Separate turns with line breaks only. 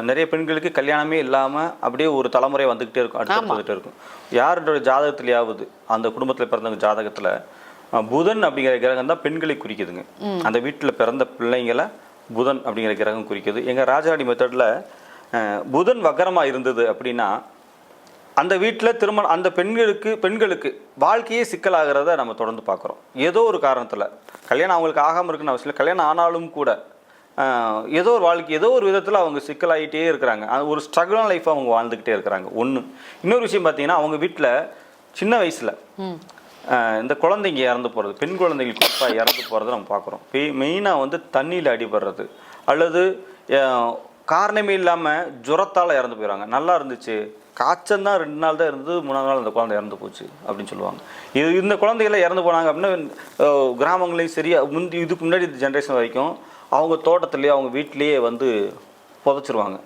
நிறைய பெண்களுக்கு கல்யாணமே இல்லாமல் அப்படியே ஒரு தலைமுறை வந்துக்கிட்டே இருக்கும், அடுத்து வந்துகிட்டே இருக்கும். யாரோட ஜாதகத்திலேயாவது அந்த குடும்பத்தில் பிறந்தவங்க ஜாதகத்தில் புதன் அப்படிங்கிற கிரகம் தான் பெண்களை குறிக்குதுங்க. அந்த வீட்டில் பிறந்த பிள்ளைங்களை புதன் அப்படிங்கிற கிரகம் குறிக்குது. எங்கள் ராஜாடி மெத்தடில் புதன் வக்கரமாக இருந்தது அப்படின்னா அந்த வீட்டில் திருமணம் அந்த பெண்களுக்கு வாழ்க்கையே சிக்கலாகிறத நம்ம தொடர்ந்து பார்க்குறோம். ஏதோ ஒரு காரணத்தில் கல்யாணம் அவங்களுக்கு ஆகாமல் இருக்குன்னு அவசியம் இல்லை, கல்யாணம் ஆனாலும் கூட ஏதோ ஒரு வாழ்க்கை ஏதோ ஒரு விதத்தில் அவங்க சிக்கலாகிட்டே இருக்கிறாங்க. ஒரு ஸ்ட்ரகிளான லைஃப் அவங்க வாழ்ந்துக்கிட்டே இருக்கிறாங்க. ஒன்று. இன்னொரு விஷயம் பார்த்தீங்கன்னா அவங்க வீட்டில் சின்ன வயசில் இந்த குழந்தைங்க இறந்து போகிறது, பெண் குழந்தைகள் குறிப்பாக இறந்து போகிறத நம்ம பார்க்குறோம். மெயினாக வந்து தண்ணியில் அடிபடுறது அல்லது காரணமே இல்லாமல் ஜுரத்தால் இறந்து போயிடுறாங்க. நல்லா இருந்துச்சு, காய்ச்சல் தான் 2 நாள் தான் இருந்தது, 3ஆவது நாள் அந்த குழந்தை இறந்து போச்சு அப்படின்னு சொல்லுவாங்க. இந்த குழந்தைகளை இறந்து போனாங்க அப்படின்னா கிராமங்களையும் சரியாக இதுக்கு முன்னாடி ஜென்ரேஷன் வரைக்கும் அவங்க தோட்டத்துலேயே அவங்க வீட்டிலேயே வந்து புதைச்சிருவாங்க.